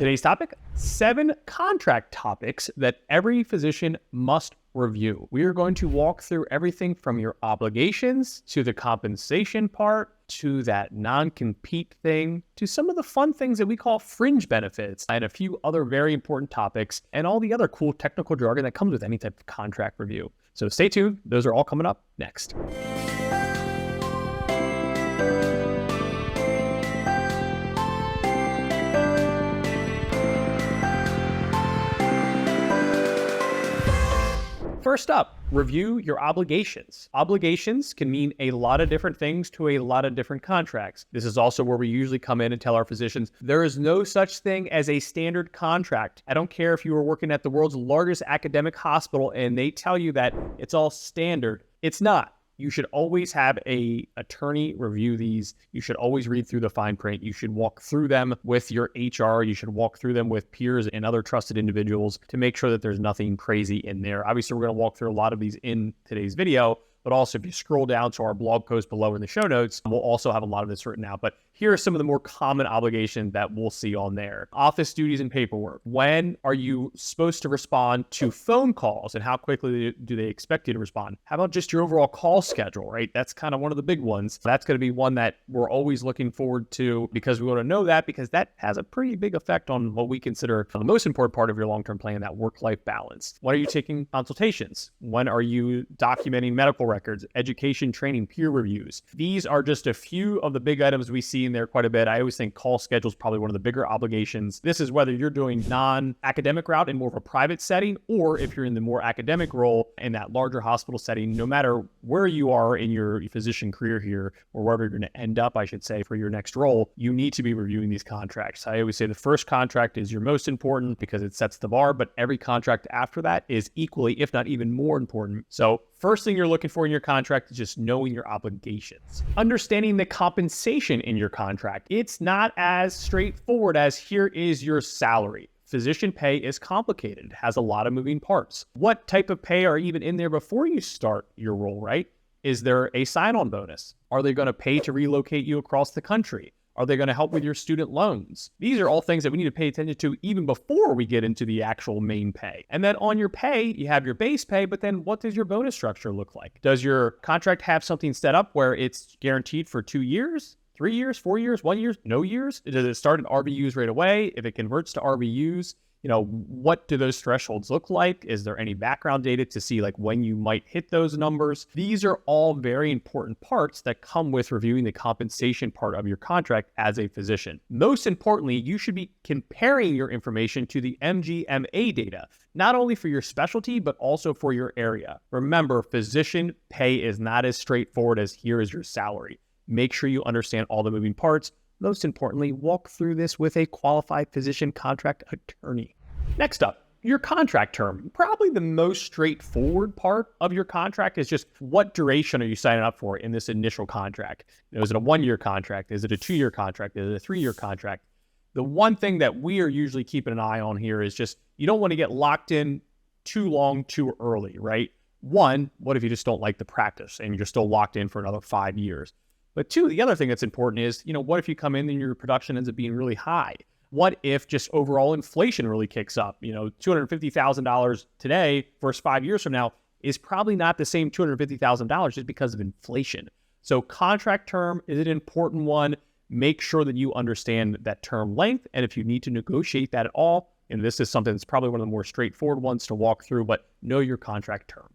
Today's topic, 7 contract topics that every physician must review. We are going to walk through everything from your obligations to the compensation part to that non-compete thing to some of the fun things that we call fringe benefits and a few other very important topics and all the other cool technical jargon that comes with any type of contract review. So stay tuned. Those are all coming up next. First up, review your obligations. Obligations can mean a lot of different things to a lot of different contracts. This is also where we usually come in and tell our physicians, there is no such thing as a standard contract. I don't care if you are working at the world's largest academic hospital and they tell you that it's all standard. It's not. You should always have an attorney review these. You should always read through the fine print. You should walk through them with your HR. You should walk through them with peers and other trusted individuals to make sure that there's nothing crazy in there. Obviously, we're going to walk through a lot of these in today's video, but also if you scroll down to our blog post below in the show notes, we'll also have a lot of this written out. But here are some of the more common obligations that we'll see on there. Office duties and paperwork. When are you supposed to respond to phone calls and how quickly do they expect you to respond? How about just your overall call schedule, right? That's kind of one of the big ones. That's going to be one that we're always looking forward to because we want to know that because that has a pretty big effect on what we consider the most important part of your long-term plan, that work-life balance. When are you taking consultations? When are you documenting medical records, education, training, peer reviews? These are just a few of the big items we see in there quite a bit. I always think call schedule is probably one of the bigger obligations. This is whether you're doing non-academic route in more of a private setting, or if you're in the more academic role in that larger hospital setting, no matter where you are in your physician career here, or wherever you're going to end up, I should say, for your next role, you need to be reviewing these contracts. I always say the first contract is your most important because it sets the bar, but every contract after that is equally, if not even more important. So first thing you're looking for in your contract is just knowing your obligations. Understanding the compensation in your contract. It's not as straightforward as here is your salary. Physician pay is complicated. It has a lot of moving parts. What type of pay are even in there before you start your role, right? Is there a sign-on bonus? Are they going to pay to relocate you across the country? Are they going to help with your student loans? These are all things that we need to pay attention to even before we get into the actual main pay. And then on your pay, you have your base pay, but then what does your bonus structure look like? Does your contract have something set up where it's guaranteed for 2 years, 3 years, 4 years, 1 year, no years? Does it start at RVUs right away? If it converts to RVUs, what do those thresholds look like? Is there any background data to see like when you might hit those numbers? These are all very important parts that come with reviewing the compensation part of your contract as a physician. Most importantly, you should be comparing your information to the MGMA data, not only for your specialty, but also for your area. Remember, physician pay is not as straightforward as here is your salary. Make sure you understand all the moving parts. Most importantly, walk through this with a qualified physician contract attorney. Next up, your contract term. Probably the most straightforward part of your contract is just what duration are you signing up for in this initial contract? Is it a 1-year contract? Is it a 2-year contract? Is it a 3-year contract? The one thing that we are usually keeping an eye on here is just you don't want to get locked in too long, too early, right? One, what if you just don't like the practice and you're still locked in for another 5 years? But two, the other thing that's important is, what if you come in and your production ends up being really high? What if just overall inflation really kicks up? $250,000 today versus 5 years from now is probably not the same $250,000 just because of inflation. So contract term is an important one. Make sure that you understand that term length. And if you need to negotiate that at all, and this is something that's probably one of the more straightforward ones to walk through, but know your contract term.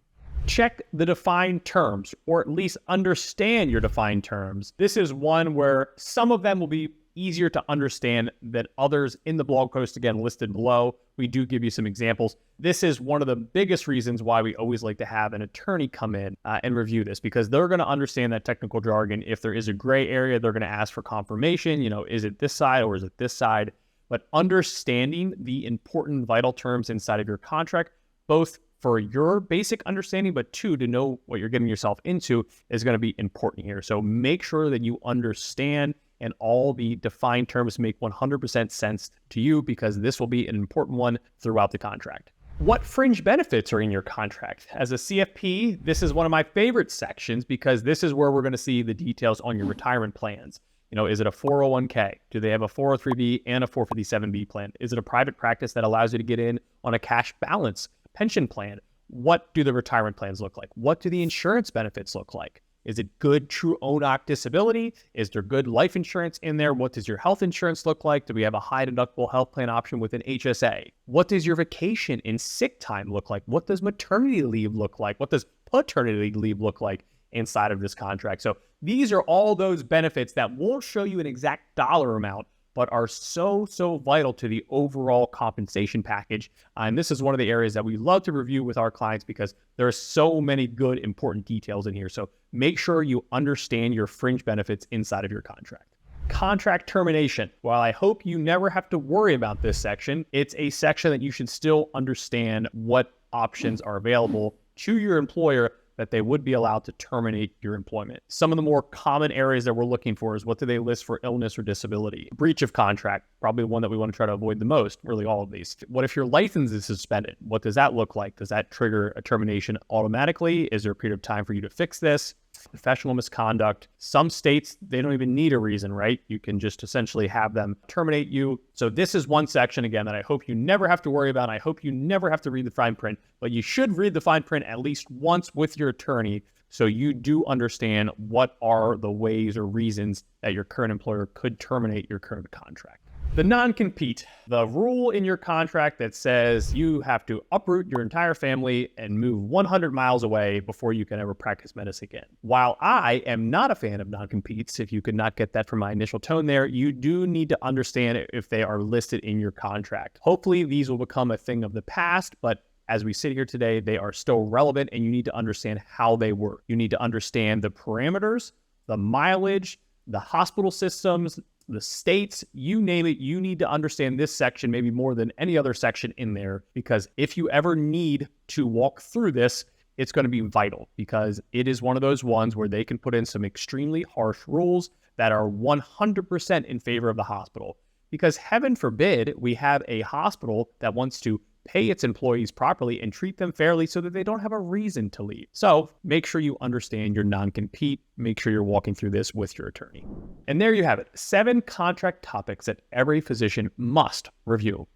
Check the defined terms, or at least understand your defined terms. This is one where some of them will be easier to understand than others. In the blog post, again, listed below, we do give you some examples. This is one of the biggest reasons why we always like to have an attorney come in and review this, because they're going to understand that technical jargon. If there is a gray area, they're going to ask for confirmation. Is it this side or is it this side? But understanding the important vital terms inside of your contract, both for your basic understanding, but two, to know what you're getting yourself into is going to be important here. So make sure that you understand and all the defined terms make 100% sense to you, because this will be an important one throughout the contract. What fringe benefits are in your contract? As a CFP, this is one of my favorite sections because this is where we're going to see the details on your retirement plans. Is it a 401k? Do they have a 403b and a 457b plan? Is it a private practice that allows you to get in on a cash balance pension plan? What do the retirement plans look like? What do the insurance benefits look like? Is it good true ONOC disability? Is there good life insurance in there? What does your health insurance look like? Do we have a high deductible health plan option with an HSA? What does your vacation and sick time look like? What does maternity leave look like? What does paternity leave look like inside of this contract? So these are all those benefits that won't show you an exact dollar amount, but are so vital to the overall compensation package. And this is one of the areas that we love to review with our clients because there are so many good, important details in here. So make sure you understand your fringe benefits inside of your contract. Contract termination. While I hope you never have to worry about this section, it's a section that you should still understand what options are available to your employer that they would be allowed to terminate your employment. Some of the more common areas that we're looking for is what do they list for illness or disability? Breach of contract, probably one that we want to try to avoid the most, really all of these. What if your license is suspended? What does that look like? Does that trigger a termination automatically? Is there a period of time for you to fix this? Professional misconduct. Some states, they don't even need a reason, right? You can just essentially have them terminate you. So this is one section, again, that I hope you never have to worry about. I hope you never have to read the fine print, but you should read the fine print at least once with your attorney so you do understand what are the ways or reasons that your current employer could terminate your current contract. The non-compete, the rule in your contract that says you have to uproot your entire family and move 100 miles away before you can ever practice medicine again. While I am not a fan of non-competes, if you could not get that from my initial tone there, you do need to understand if they are listed in your contract. Hopefully these will become a thing of the past, but as we sit here today, they are still relevant and you need to understand how they work. You need to understand the parameters, the mileage, the hospital systems, the states, you name it, you need to understand this section maybe more than any other section in there, because if you ever need to walk through this, it's going to be vital because it is one of those ones where they can put in some extremely harsh rules that are 100% in favor of the hospital. Because heaven forbid we have a hospital that wants to pay its employees properly and treat them fairly so that they don't have a reason to leave. So make sure you understand your non-compete. Make sure you're walking through this with your attorney. And there you have it, 7 contract topics that every physician must review.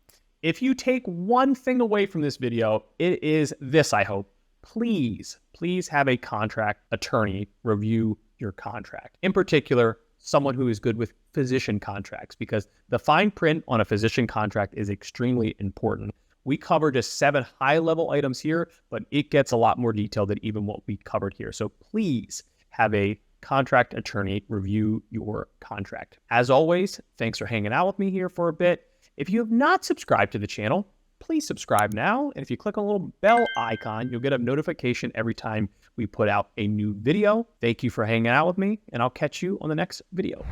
If you take one thing away from this video, it is this, I hope. Please have a contract attorney review your contract. In particular, someone who is good with physician contracts, because the fine print on a physician contract is extremely important. We covered just 7 high-level items here, but it gets a lot more detail than even what we covered here. So please have a contract attorney review your contract. As always, thanks for hanging out with me here for a bit. If you have not subscribed to the channel, please subscribe now. And if you click on the little bell icon, you'll get a notification every time we put out a new video. Thank you for hanging out with me, and I'll catch you on the next video.